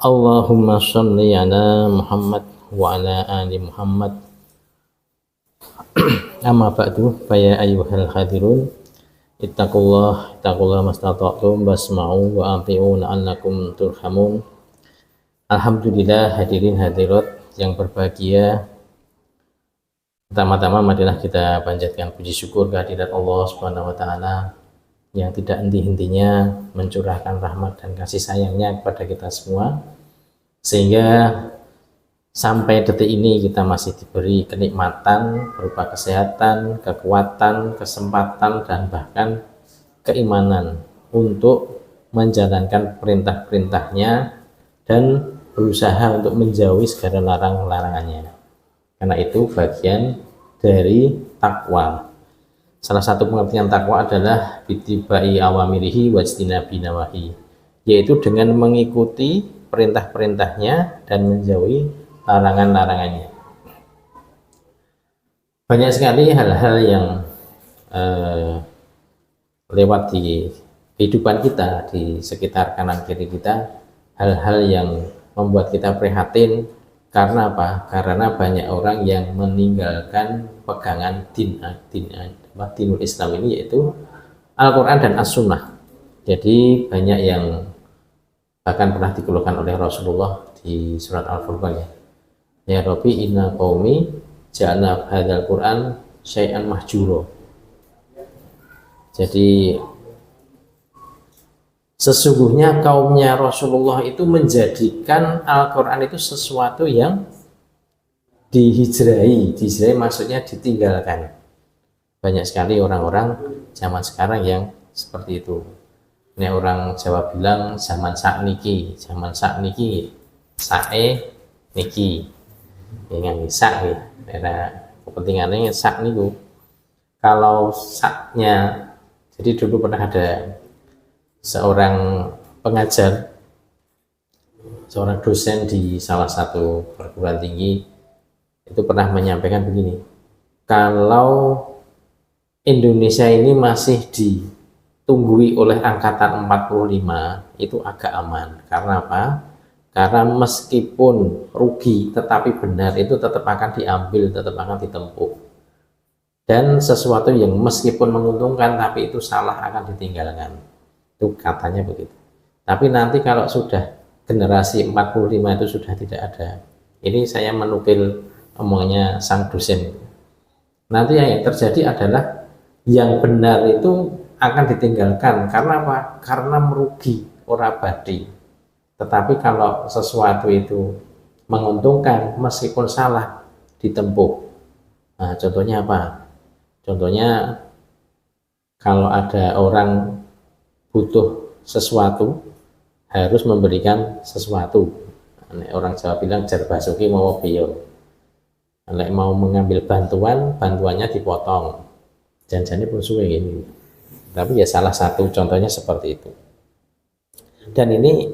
Allahumma sholli ala Muhammad wa ala ali Muhammad. Amma ba'du, fa ya ayyuhal hadirun ittaqullah mastata'tum wasma'u wa ati'u la'allakum turhamun. Alhamdulillah, hadirin hadirat yang berbahagia. Pertama-tama marilah kita panjatkan puji syukur kehadirat Allah Subhanahu wa taala yang tidak henti-hentinya mencurahkan rahmat dan kasih sayangnya kepada kita semua, sehingga sampai detik ini kita masih diberi kenikmatan berupa kesehatan, kekuatan, kesempatan, dan bahkan keimanan untuk menjalankan perintah-perintahnya dan berusaha untuk menjauhi segala larangan-larangannya. Karena itu bagian dari takwa. Salah satu pengertian takwa adalah bittibai awamirihi wajtinabi nawahi, yaitu dengan mengikuti perintah-perintahnya dan menjauhi larangan-larangannya. Banyak sekali hal-hal yang lewat di kehidupan kita, di sekitar kanan kiri kita, hal-hal yang membuat kita prihatin. Karena apa? Karena banyak orang yang meninggalkan pegangan dinul Islam ini, yaitu Al-Quran dan As-Sunnah. Jadi banyak yang bahkan pernah dikeluhkan oleh Rasulullah di surat Al-Furqan, ya Rabbi inna qaumi ja'alna hadzal Qur'an syai'an mahjuro. Jadi sesungguhnya kaumnya Rasulullah itu menjadikan Al-Quran itu sesuatu yang dihijrahi maksudnya ditinggalkan. Banyak sekali orang-orang zaman sekarang yang seperti itu. Ini orang Jawa bilang zaman sakniki sae niki dengan sak ya. Karena kepentingannya sak niku. Kalau saknya, jadi dulu pernah ada seorang pengajar, seorang dosen di salah satu perguruan tinggi itu pernah menyampaikan begini, kalau Indonesia ini masih ditunggui oleh angkatan 45 itu agak aman. Karena apa? Karena meskipun rugi tetapi benar itu tetap akan diambil, tetap akan ditempuh. Dan sesuatu yang meskipun menguntungkan tapi itu salah akan ditinggalkan. Itu katanya begitu. Tapi nanti kalau sudah generasi 45 itu sudah tidak ada. Ini saya menukil omongnya sang dosen. Nanti yang terjadi adalah yang benar itu akan ditinggalkan. Karena apa? Karena merugi, ora badi. Tetapi kalau sesuatu itu menguntungkan meskipun salah ditempuh. Nah, contohnya apa? Contohnya kalau ada orang butuh sesuatu harus memberikan sesuatu. Orang Jawa bilang jar basuki mau biyo. Mau mengambil bantuannya dipotong. Janjinya pun suwe ini. Tapi ya salah satu contohnya seperti itu. Dan ini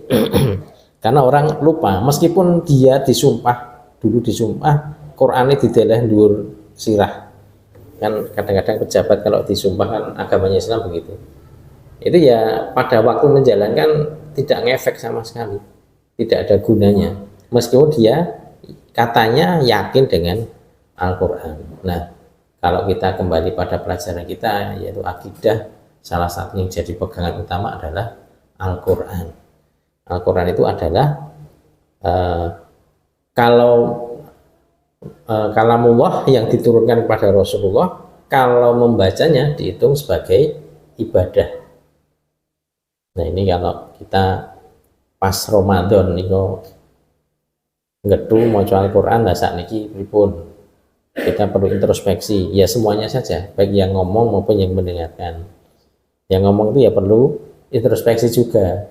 karena orang lupa, meskipun dia dulu disumpah Qur'ane dideleh dhuwur sirah. Kan kadang-kadang pejabat kalau disumpah kan agamanya Islam begitu. Itu ya pada waktu menjalankan tidak ngefek sama sekali, tidak ada gunanya, meskipun dia katanya yakin dengan Al-Quran. Nah, kalau kita kembali pada pelajaran kita, yaitu akidah, salah satu yang jadi pegangan utama adalah Al-Quran. Al-Quran itu adalah kalamullah yang diturunkan kepada Rasulullah. Kalau membacanya dihitung sebagai ibadah. Nah, ini kalau kita pas Ramadan niku ngedu maca Al-Qur'an lah sakniki pripun. Kita perlu introspeksi, ya semuanya saja, baik yang ngomong maupun yang mendengarkan. Yang ngomong itu ya perlu introspeksi juga.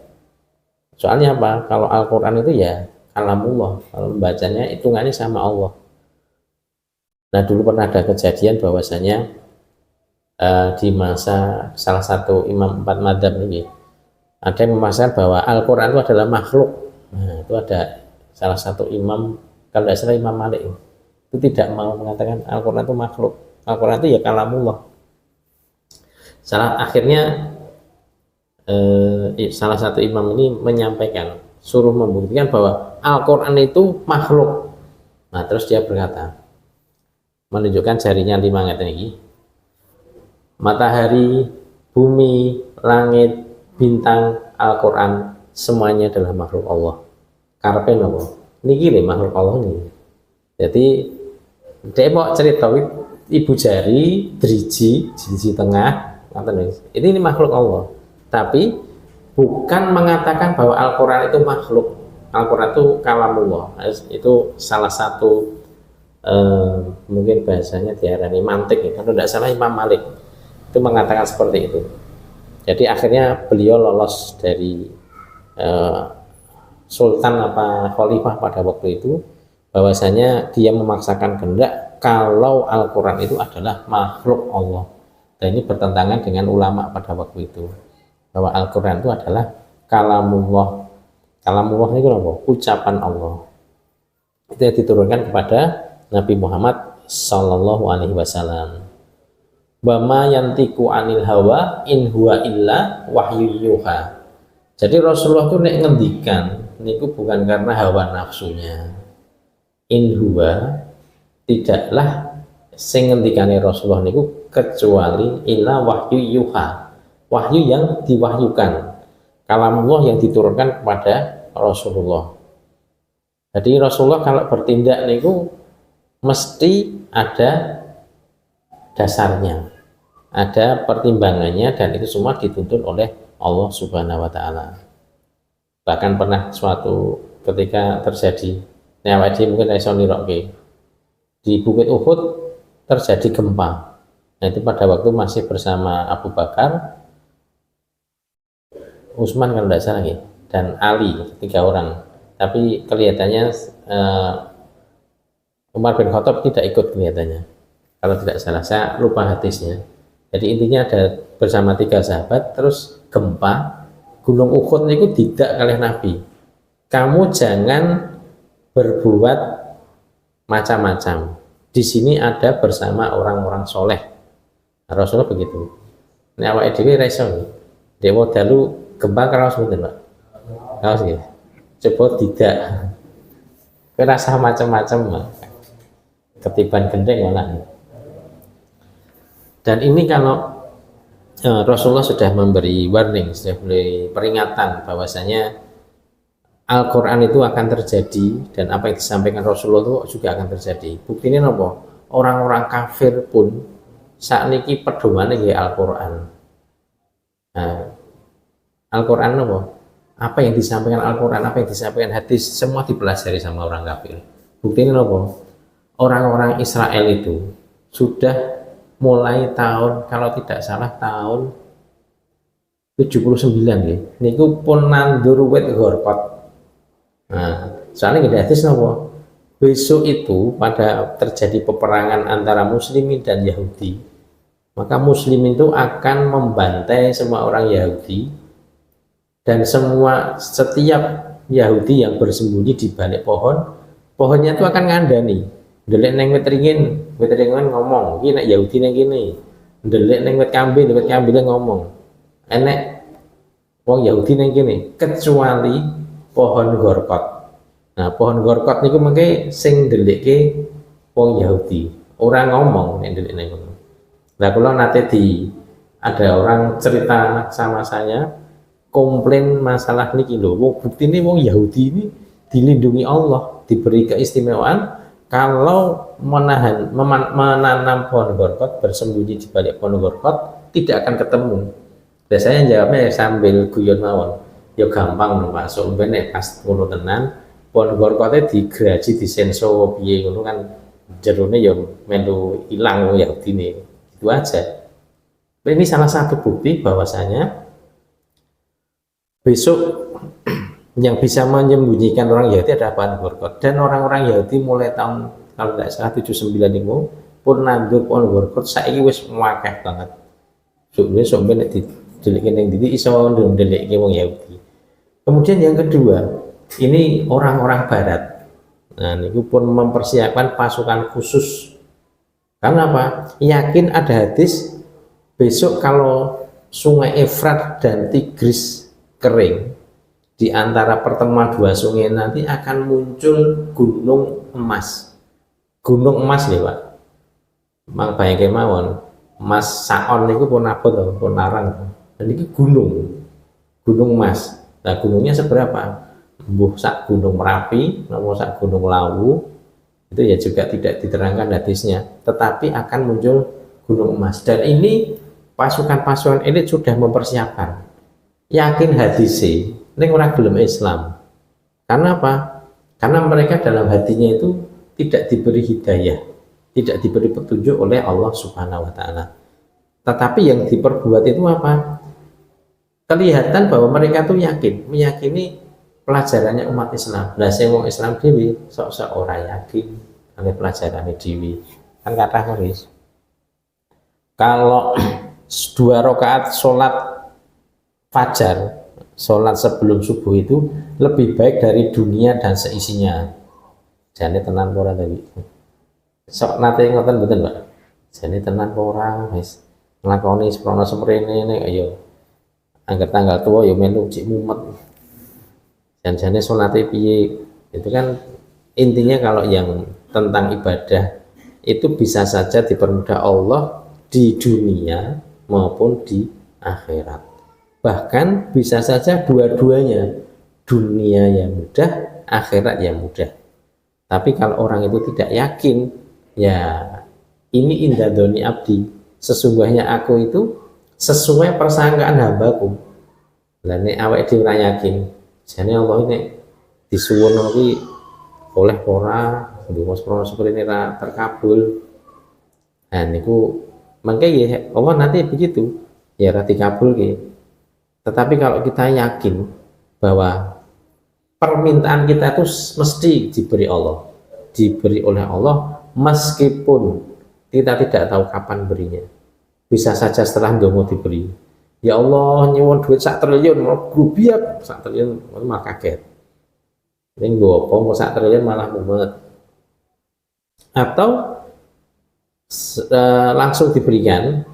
Soalnya apa? Kalau Al-Qur'an itu ya kalamullah, kalau membacanya hitungannya sama Allah. Nah, dulu pernah ada kejadian bahwasanya di masa salah satu imam 4 madzhab ini ada yang memasang bahwa Al-Quran itu adalah makhluk. Nah, itu ada salah satu imam, kalau tidak salah Imam Malik, itu tidak mau mengatakan Al-Quran itu makhluk. Al-Quran itu ya kalamullah. Akhirnya salah satu imam ini menyampaikan suruh membuktikan bahwa Al-Quran itu makhluk. Nah terus dia berkata, menunjukkan jarinya 5 ngeten iki, matahari, bumi, langit, bintang, Al-Quran semuanya adalah makhluk Allah. Karepe napa? Niki lho makhluk Allah nih. Jadi dia mau cerita ibu jari, driji tengah, ini makhluk Allah. Tapi bukan mengatakan bahwa Al-Quran itu makhluk. Al-Quran itu kalamullah. Itu salah satu mungkin bahasanya diarani mantik ya. Kalau tidak salah Imam Malik itu mengatakan seperti itu. Jadi akhirnya beliau lolos dari sultan apa khalifah pada waktu itu, bahwasanya dia memaksakan kehendak kalau Al-Quran itu adalah makhluk Allah. Dan ini bertentangan dengan ulama pada waktu itu, bahwa Al-Quran itu adalah kalamullah. Kalamullah itu apa? Ucapan Allah. Itu yang diturunkan kepada Nabi Muhammad Sallallahu Alaihi Wasallam. Bama yantiku anil hawa in huwa illa wahyu yuha. Jadi Rasulullah itu nek ngendikan niku bukan karena hawa nafsunya. In huwa, tidaklah sing ngendikane Rasulullah niku kecuali illa wahyu yuha, wahyu yang diwahyukan, kalamullah yang diturunkan kepada Rasulullah. Jadi Rasulullah kalau bertindak niku mesti ada dasarnya, ada pertimbangannya, dan itu semua dituntun oleh Allah Subhanahu wa Ta'ala. Bahkan pernah suatu ketika terjadi nyawadi mungkin iso niroke di Bukit Uhud terjadi gempa. Nah itu pada waktu masih bersama Abu Bakar, Utsman kalau tidak salah ya, dan Ali, 3 orang. Tapi kelihatannya Umar bin Khattab tidak ikut kelihatannya, kalau tidak salah, saya lupa hadisnya. Jadi intinya ada bersama 3 sahabat, terus gempa, Gunung Uhud itu tidak oleh Nabi. Kamu jangan berbuat macam-macam. Di sini ada bersama orang-orang soleh. Nah, Rasulullah begitu. Ini awak edwi reso. Dewa dalu gempa karaos mboten, Pak. Karaos nggih. Coba tidak. Rasa macam-macam, Pak. Ketiban gendeng malah. Dan ini kalau Rasulullah sudah memberi warning, sudah memberi peringatan bahwasanya Al-Quran itu akan terjadi, dan apa yang disampaikan Rasulullah itu juga akan terjadi. Buktinya apa? Orang-orang kafir pun saat ini pedoman ya Al-Quran. Nah, Al-Quran apa? Apa yang disampaikan Al-Quran, apa yang disampaikan hadis, semua dipelajari sama orang kafir. Buktinya apa? Orang-orang Israel itu sudah mulai tahun, kalau tidak salah tahun 79 ya, niku pun nandur wit gorkot. Nah, soalnya nggak hadis nopo. Besok itu pada terjadi peperangan antara Muslimin dan Yahudi, maka Muslimin itu akan membantai semua orang Yahudi, dan setiap Yahudi yang bersembunyi di balik pohonnya itu akan ngandani. Ndelek neng wit ringin ngomong, iki nek Yahudi neng gini. Ndelek neng wit kambing ngomong, enek wong Yahudi neng gini, kecuali pohon gorkot. Nah, pohon gorkot niku mengke sing ndelekke wong Yahudi, orang ngomong nek ndelik neng ngono. Lah kula nate ada orang cerita sama saya komplain masalah niki lho, buktine wong Yahudi ini dilindungi Allah, diberi keistimewaan kalau menanam pohon gorkot, bersembunyi di balik pohon gorkot tidak akan ketemu. Biasanya jawabnya sambil guyon mawon, ya gampang lho Pak, soalnya pas ngono tenan pohon gorkotnya digraji, disenso piye ngono kan, jerone ya melu ilang ya dine. Itu aja. Ini salah satu bukti bahwasanya besok yang bisa menyembunyikan orang Yahudi ada pohon gorkot, dan orang-orang Yahudi mulai tahun kalau tidak salah 79 itu pun nandur pohon gorkot saiki wis akeh banget. Sok ben dideleke ning ndi iso ndeleke wong Yahudi. Kemudian yang kedua, ini orang-orang barat. Nah, niku pun mempersiapkan pasukan khusus. Karena apa? Yakin ada hadis besok kalau sungai Efrat dan Tigris kering, di antara pertemuan dua sungai nanti akan muncul gunung emas. Gunung emas nih Pak. Mang bayangke mawon, emas saon niku pun abot pun larang. Dan ini gunung emas. Nah gunungnya seberapa? Mbuh sak gunung Merapi, nomor sak gunung Lawu, itu ya juga tidak diterangkan hadisnya. Tetapi akan muncul gunung emas. Dan ini pasukan-pasukan elit sudah mempersiapkan. Yakin hadisnya, ini orang belum Islam. Karena apa? Karena mereka dalam hatinya itu tidak diberi hidayah, tidak diberi petunjuk oleh Allah Subhanahu wa Ta'ala. Tetapi yang diperbuat itu apa? Kelihatan bahwa mereka tuh meyakini pelajarannya umat Islam. Lah sing wong Islam dhewe sok-sok ora yakin oleh pelajarannya dhewe. Kan kata Maris. Kalau 2 rakaat sholat fajar, sholat sebelum subuh itu lebih baik dari dunia dan seisinya. Jane tenan ora tadi. Sok nate ngoten mboten, Pak. Jane tenan ora wis nglakoni seprono semrene nek ayo angger tanggal tua ya melu cik mumet. Jane salate piye? Itu kan intinya kalau yang tentang ibadah itu bisa saja dipermudah Allah di dunia maupun di akhirat. Bahkan bisa saja dua-duanya, dunia yang mudah, akhirat yang mudah. Tapi kalau orang itu tidak yakin, ya ini indah doni abdi, sesungguhnya aku itu sesuai persangkaan hambaku. Lah nek awake dhewe ora yakin, jane Allah ini disuwun iki oleh ora, ndonga seperti ini ra terkabul. Nah niku mangke ya Allah nanti begitu, ya ra dikabulke. Tetapi kalau kita yakin bahwa permintaan kita itu mesti diberi Allah, diberi oleh Allah meskipun kita tidak tahu kapan berinya. Bisa saja setelah ndonga diberi. Ya Allah nyuwun duit 1 triliun, grubiak 1 triliun malah kaget. Ini gue apa 1 triliun malah mumet. Atau langsung diberikan,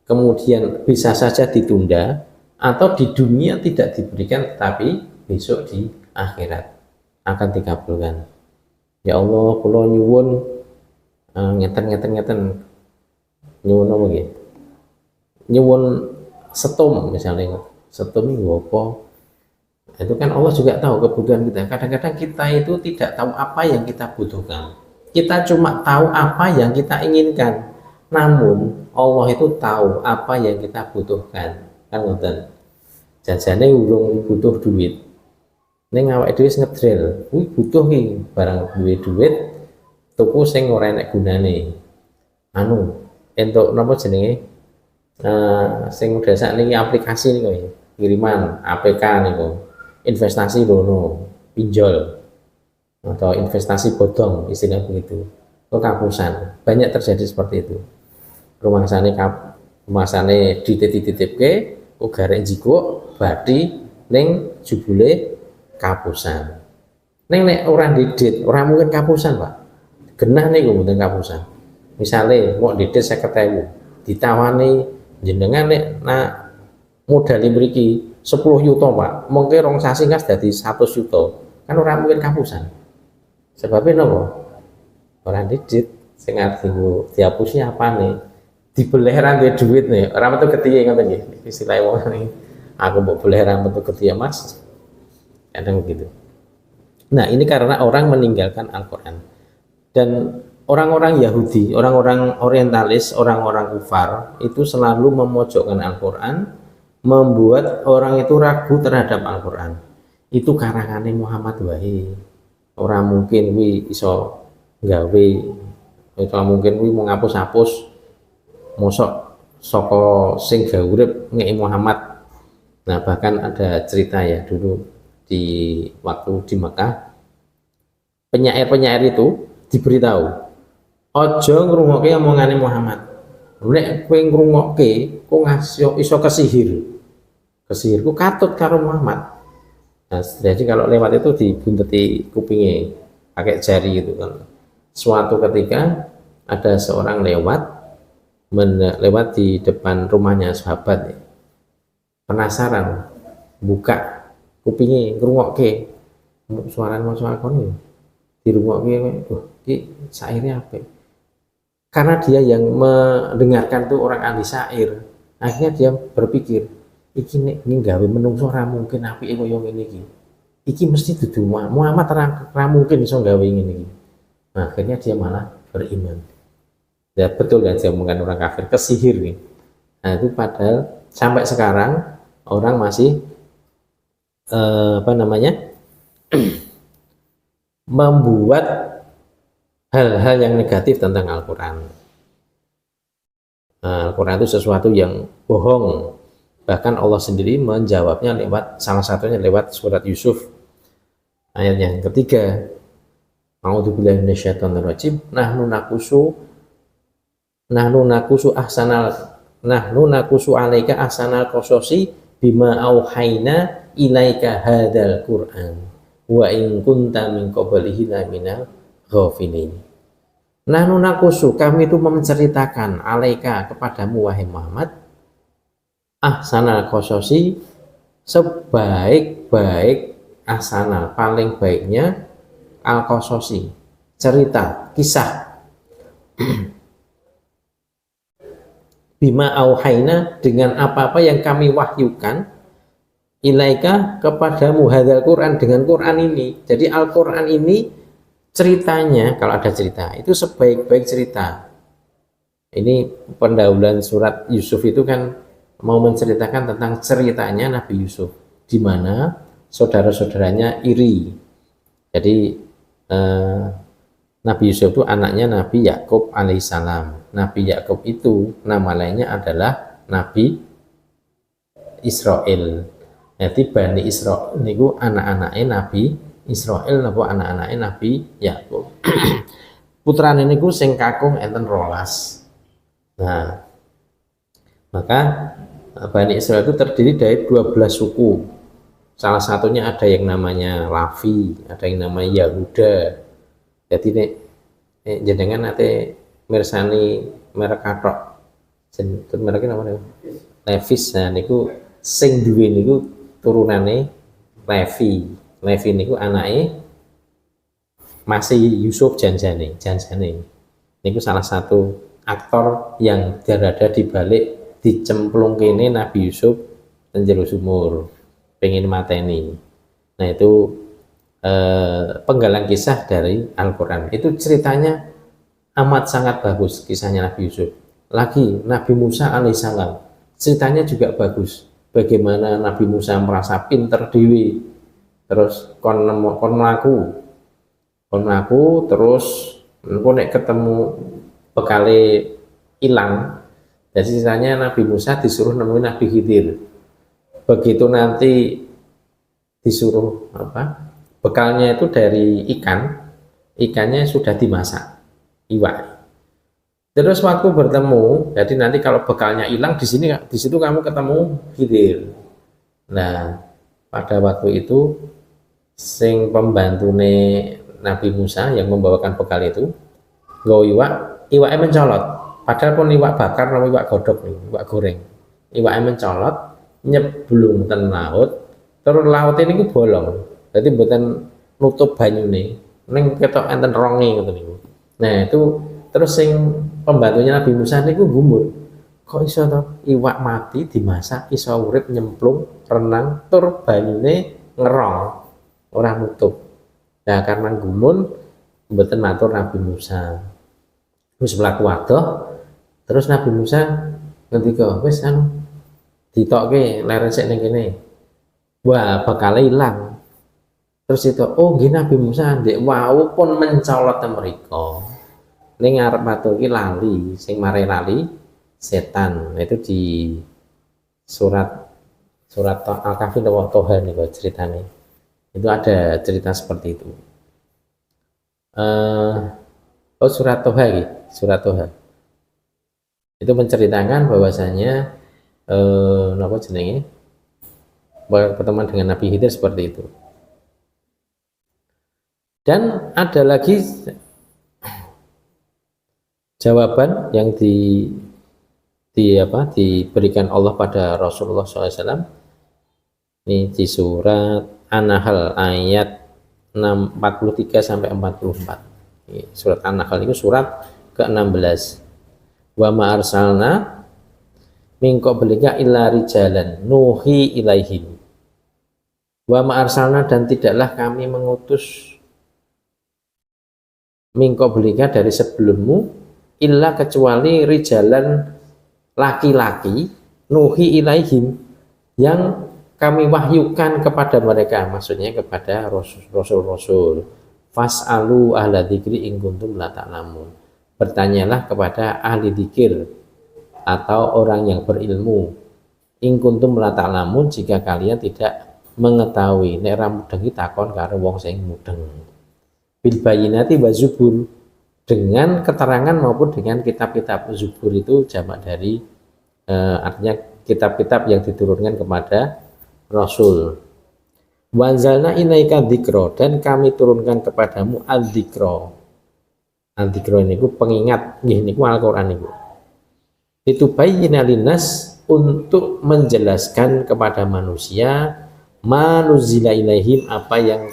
kemudian bisa saja ditunda, atau di dunia tidak diberikan, tetapi besok di akhirat akan dikabulkan. Ya Allah, kula nyuwun ngeten nyuwun apa nggih? Nyuwun setum misalnya, setum itu apa? Itu kan Allah juga tahu kebutuhan kita. Kadang-kadang kita itu tidak tahu apa yang kita butuhkan. Kita cuma tahu apa yang kita inginkan. Namun Allah itu tahu apa yang kita butuhkan. Kan ngoten. Jajane urung butuh duit. Ning awake dhewe ngedrel, kuwi butuh ki barang duwe duit tuku sing ora enek gunane. Anu, entuk napa jenenge? Sing udah sakniki aplikasi niku ya, kiriman APK niku. Investasi dono, pinjol atau investasi bodong istilah begitu. Kekapusan. Banyak terjadi seperti itu. Rumah sane dititip-titipke, ugare jiko badi ning jebule kapusan. Ning nek ora didit, ora mungkin kapusan, Pak. Genah niku mboten kapusan. Misale mau didit 50.000, ditawani jenengan nek modal mriki 10 juta, Pak. Mungkin rong sasi kas dadi 100 juta. Kan ora mungkin kapusan. Sebabnya napa? Ora didit sing arep dihapusi apane? Dibeleh ra duwe duit nih. Ora metu ketiye ngoten nggih. Istilah wong niki. Aku mbok beleh ra metu ketiye, Mas. Kadang begitu. Nah ini karena orang meninggalkan Al-Quran. Dan orang-orang Yahudi, orang-orang orientalis, orang-orang kufar itu selalu memojokkan Al-Quran, membuat orang itu ragu terhadap Al-Quran. Itu karangane Muhammad wae. Orang mungkin wi iso gawe, itu mungkin wi mau ngapus-hapus mosok saka sing gawe urip ngeki Muhammad. Nah bahkan ada cerita ya dulu di waktu di Mekah, penyair-penyair itu diberitahu ojo ngrungokke omongane Muhammad. Nek kowe ngrungokke kok ngasih iso kesihirku katut karo Muhammad. Nah, jadi kalau lewat itu dibunteti kupingnya pakai jari gitu kan. Suatu ketika ada seorang lewat di depan rumahnya sahabat ya. Penasaran buka kupinge ngrungokke suara maca Al-Qur'an dirungokke iki syairnya apa, karena dia yang mendengarkan tuh orang ahli syair, akhirnya dia berpikir iki nek gawe menungso ora mungkin apike koyo ngene iki mesti dudu Muhammad ora mungkin iso gawe ngene iki. Nah, akhirnya dia malah beriman. Ya betul yang dia omongkan orang kafir kesihir nih. Nah itu padahal sampai sekarang orang masih membuat hal-hal yang negatif tentang Al-Quran. Nah, Al-Quran itu sesuatu yang bohong. Bahkan Allah sendiri menjawabnya lewat salah satunya lewat surat Yusuf ayat yang ketiga. A'udzubillahi minasyaitonirrajim. Nahnu nakusu alaika ahsanal qasasi bima auhayna ilaika hadzal Qur'an wa in kunta min qablihi laminal ghafilin. Nahnu nakusu, kami itu menceritakan alaika kepadamu wahai Muhammad ahsanal qasasi, sebaik-baik ahsanal, paling baiknya al-qasasi, cerita, kisah bima auhayna, dengan apa-apa yang kami wahyukan ilaika kepadamu hadzal Quran, dengan Quran ini. Jadi Al-Quran ini ceritanya, kalau ada cerita itu sebaik-baik cerita. Ini pendahuluan surat Yusuf itu kan mau menceritakan tentang ceritanya Nabi Yusuf, di mana saudara-saudaranya iri. Jadi Nabi Yusuf itu anaknya Nabi Yakub alaihissalam. Nabi Yakub itu nama lainnya adalah Nabi Israel. Jadi Bani Israel niku anak-anaknya Nabi Israel napa anak-anaknya Nabi Yakub. Putrane niku sing kakung enten 12. Nah, maka Bani Israel itu terdiri dari 12 suku. Salah satunya ada yang namanya Lavi, ada yang namanya Yahuda. Jadi nek jenengan nate mirsani merek kathok. Jeneng mereknya apa niku? Levis. Nah niku sing duwe niku turunane Levi. Levi niku anake masih Yusuf janjane. Niku salah satu aktor yang berada di balik dicemplung kene Nabi Yusuf dan jero sumur pengen mateni. Nah itu penggalan kisah dari Al-Quran. Itu ceritanya amat sangat bagus, kisahnya Nabi Yusuf. Lagi Nabi Musa alaihissalam, ceritanya juga bagus. Bagaimana Nabi Musa merasa pinter dewi, terus kon mlaku terus engko nek ketemu bekale hilang. Jadi ceritanya Nabi Musa disuruh nemuin Nabi Khidir. Begitu nanti disuruh bekalnya itu dari ikannya sudah dimasak, iwak. Terus waktu bertemu, jadi nanti kalau bekalnya hilang di situ kamu ketemu Khidir. Nah, pada waktu itu sing pembantune Nabi Musa yang membawakan bekal itu nggawa iwaknya mencolot. Padahal pun iwak bakar atau iwak godok, iwak goreng. Iwaknya mencolot, nyeblung ten laut, terus laut ini ku bolong. Jadi buatan nutup banyune, neng ketok enten ronge ngoten niku. Nah, itu terus sing pembantunya Nabi Musa niku gumun. Kok iso to iwak mati dimasak iso urip nyemplung renang tur banyune ngerong ora nutup. Nah, karena gumun mboten matur Nabi Musa. Wis mlaku wadoh, terus Nabi Musa ngendika, wis ditokke leren sik ning kene. Wah, bakal ilang. Terus itu, oh nggih Nabi Musa ndek wau pun mencolot mriku. Ning arep matur ki lali, sing mare lali setan. Nah, itu di surat Al-Kahfi atau Toha nih ceritanya. Itu ada cerita seperti itu. Surat Toha gitu. Surat Toha itu menceritakan bahwasanya napa jenenge pertemuan dengan Nabi Khidir seperti itu. Dan ada lagi jawaban yang diberikan Allah pada Rasulullah SAW. Ini di surat An-Nahl ayat 43 sampai 44. Surat An-Nahl itu surat ke-16. Wa ma arsalna min qablika illa rijalan nuhi ilaihim. Wa ma arsalna, dan tidaklah kami mengutus min qablika, dari sebelummu, illa, kecuali rijalan, laki-laki, nuhi ilaihim, yang kami wahyukan kepada mereka, maksudnya kepada rasul-rasul. Fas'alu ahla dzikri in kuntum la ta'lamun. Bertanyalah kepada ahli dzikir atau orang yang berilmu. In kuntum la ta'lamun, jika kalian tidak mengetahui. Nek ra mudeng takon karo wong sing mudeng. Bil bayyinati wa zubur, dengan keterangan maupun dengan kitab-kitab. Zubur itu jamak dari artinya kitab-kitab yang diturunkan kepada Rasul. Wanzalna ilaika dzikra, dan kami turunkan kepadamu adzikra. Adzikra niku pengingat, nggih niku Al-Qur'an niku. Itu bayyina linnas, untuk menjelaskan kepada manusia manuzila ilaihim, apa yang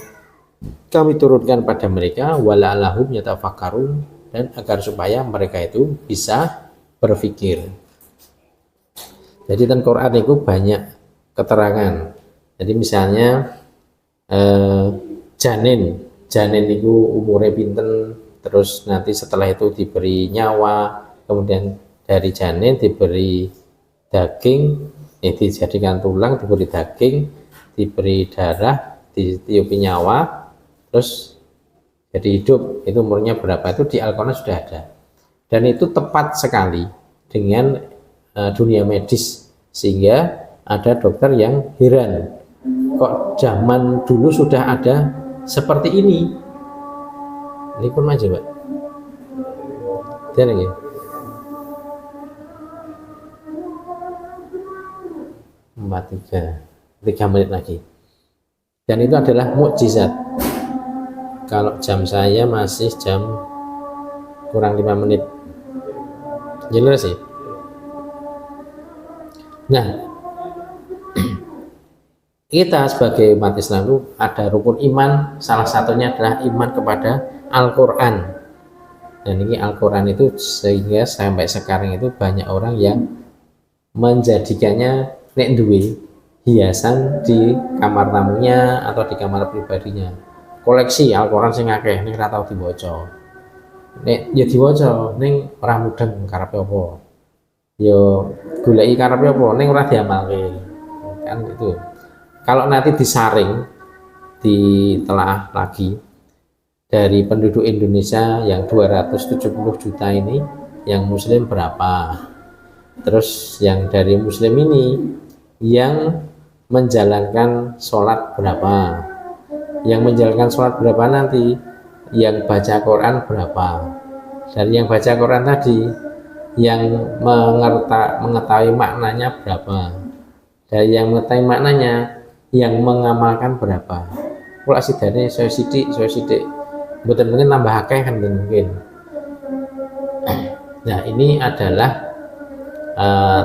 kami turunkan pada mereka, wala'alahum yatafakkarun, dan agar supaya mereka itu bisa berpikir. Jadi dan Quran itu banyak keterangan. Jadi misalnya janin itu umurnya pinten, terus nanti setelah itu diberi nyawa, kemudian dari janin diberi daging, dijadikan tulang, diberi daging, diberi darah, ditiupi nyawa, terus jadi hidup. Itu umurnya berapa, itu di Al-Quran sudah ada, dan itu tepat sekali dengan dunia medis, sehingga ada dokter yang heran, kok zaman dulu sudah ada seperti ini. Ini pun aja Pak, ya. 3 menit lagi, dan itu adalah mukjizat. Kalau jam saya masih jam kurang 5 menit, jelas sih. Nah, kita sebagai umat Islam itu ada rukun iman, salah satunya adalah iman kepada Al-Quran. Dan ini Al-Quran itu sehingga sampai sekarang itu banyak orang yang menjadikannya nek duwe hiasan di kamar tamunya atau di kamar pribadinya. Koleksi Al-Quran sing akeh ning ora tau diwaca. Nek ya diwaca ning ora mudeng karepe apa. Ya goleki karepe apa ning ora diamalke. Kan itu. Kalau nanti disaring, ditelaah lagi dari penduduk Indonesia yang 270 juta ini, yang muslim berapa, terus yang dari muslim ini yang menjalankan sholat berapa, yang menjalankan sholat berapa nanti, yang baca Quran berapa, dari yang baca Quran tadi yang mengetahui maknanya berapa, dari yang mengetahui maknanya yang mengamalkan berapa. Kalau sidane saya sidik betul mungkin nambah akeh kan mungkin. Nah, ini adalah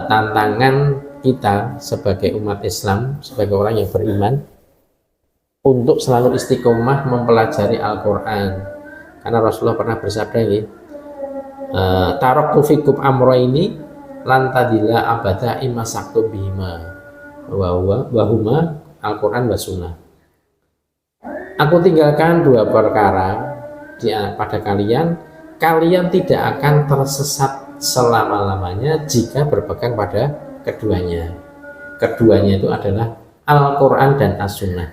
tantangan kita sebagai umat Islam, sebagai orang yang beriman, untuk selalu istiqomah mempelajari Al-Quran. Karena Rasulullah pernah bersabda ini, taraktu fikum amrayni lan tadilla abada imasaktu bihima wa huma Al-Quran wa Sunnah. Aku tinggalkan 2 perkara pada kalian tidak akan tersesat selama-lamanya jika berpegang pada keduanya. Keduanya itu adalah Al-Quran dan As-Sunnah.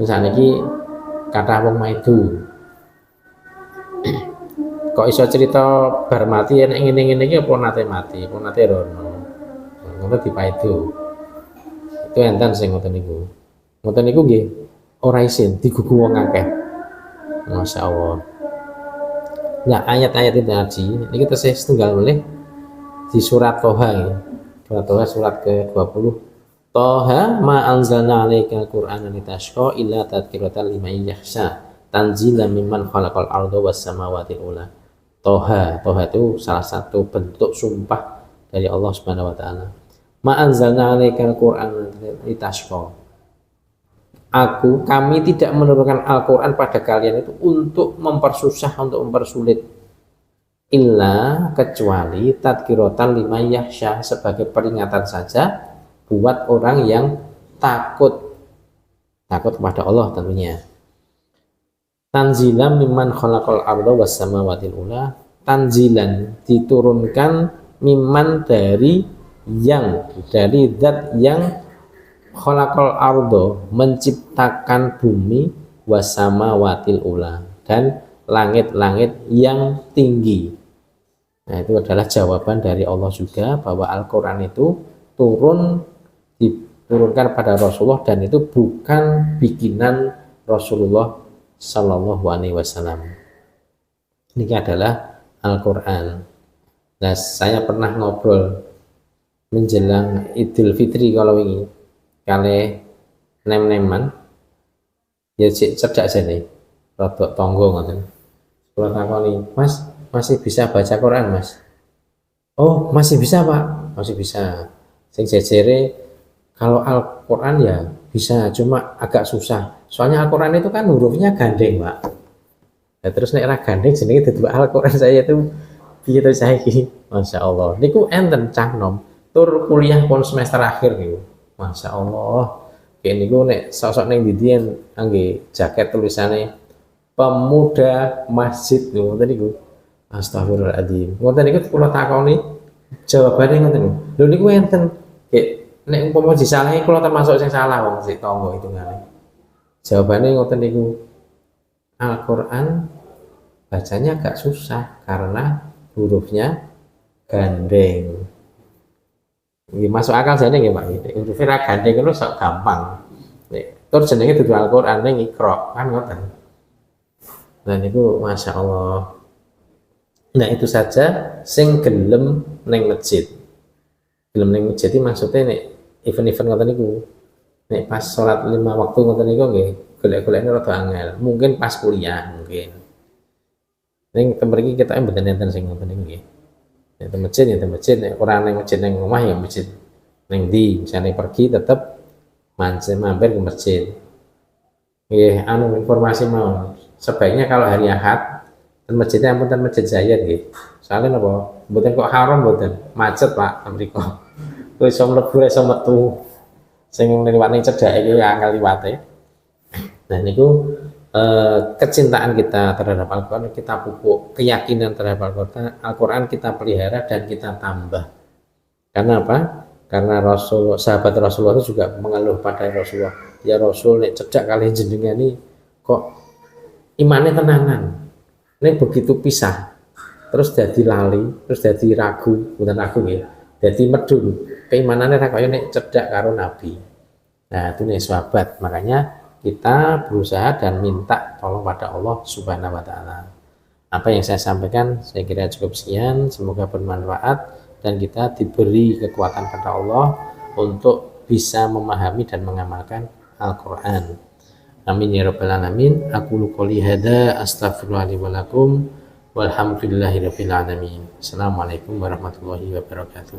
Misalnya ini kata wong maidu, kok iso cerita bar mati yang ingin iki apa nate mati, apa nate rono, ngono dipaidu. Itu enten sing ngoten niku. Ngoten niku nggih ora isin digugu wong akeh. Masya Allah. Nah, ayat-ayat itu tadi ini kita setunggal boleh di surat Toha ya. Surat Toha surat ke-20. Toha ma anzalna 'alaikal qur'ana litashqa illa tadhkiratan liman yakhsha tanzilan mimman khalaqal arda was samawati ula. Toha itu salah satu bentuk sumpah dari Allah Subhanahu wa taala. Ma anzalna 'alaikal qur'ana litashqa. kami tidak menurunkan Al-Quran pada kalian itu untuk mempersusah, untuk mempersulit, illa kecuali tadkiratan liman yakhsha, sebagai peringatan saja buat orang yang takut kepada Allah tentunya. Tanzilan mimman khalaqal arda was samawati ula, tanzilan diturunkan, mimman dari zat yang khalaqal arda menciptakan bumi, was samawati ula dan langit-langit yang tinggi. Nah, itu adalah jawaban dari Allah juga bahwa Al-Quran itu diturunkan pada Rasulullah dan itu bukan bikinan Rasulullah Sallallahu Alaihi Wasallam. Ini adalah Al-Quran. Nah, saya pernah ngobrol menjelang Idul Fitri kalau ini kali nem-neman ya cerdak aja nih rodok tonggo ngoten. Kalau takoni, Mas masih bisa baca Quran, Mas? Oh, masih bisa, Pak. Masih bisa. Sing jejere kalau Al-Quran ya bisa, cuma agak susah. Soalnya Al-Quran itu kan hurufnya gandeng, Pak. Ya, terus nek ra gandeng jenenge dadi Al-Quran saya itu piye to saiki? Masya Allah. Niku enten cah nom tur kuliah pun semester akhir niku. Masya Allah. Kayak niku nek sosok ning didien angge jaket tulisannya pemuda masjid niku ngoten niku. Astagfirullahaladzim. Ngoten niku kula takoni jawabane ngoten niku. Lho niku enten kayak nek umpama disalahi kula termasuk sing salah wong sik tangga hitungane. Jawabannya ngoten niku, Al-Quran bacanya agak susah karena hurufnya gandeng. Ini masuk akal jane nggih Pak. Hurufnya ra gandeng itu sok gampang. Terus jenenge dudu Al-Quran ning Iqra kan ngoten. Nah niku Masya Allah. Nah itu saja sing gelem ning masjid. Gelem ning masjid iki maksudnya nek event-event ngoten niku. Nek pas sholat 5 waktu ngoten niku nggih golek-golekne rada angel. Mungkin pas kuliah mungkin. Ning tempat iki kita mboten enten sing ngoten niku nggih. Nek masjid ya masjid, nek ora ning masjid ning omah ya masjid. Ning ndi misalnya pergi tetep mampir ke masjid. Nggih, informasi mau. Sebaiknya kalau hari Ahad dan masjidnya ampun masjid Zayed nggih. Soalnya napa? Mboten kok haram mboten. Macet Pak mriko. Wis iso mlebu iso metu. Sing liwat ning cedhake iki angel liwate. Nah niku kecintaan kita terhadap Al-Quran kita pupuk, keyakinan terhadap Al-Quran kita pelihara dan kita tambah. Karena apa? Karena sahabat Rasulullah itu juga mengeluh pada Rasulullah, ya Rasul nek cedak kali jenengan ini kok imannya tenanan, ini begitu pisah terus jadi lali, terus jadi ragu, bukan ragu ya, jadi medun, keimanannya kaya nek cedak karo Nabi. Nah itu nih sahabat, makanya kita berusaha dan minta tolong pada Allah Subhanahu wa Ta'ala. Apa yang saya sampaikan saya kira cukup sekian, semoga bermanfaat dan kita diberi kekuatan pada Allah untuk bisa memahami dan mengamalkan Al-Quran. Amin ya rabbal alamin. Aku qouli hadza astaghfirullahi wa lakum walhamdulillahi rabbil alamin. Assalamualaikum warahmatullahi wabarakatuh.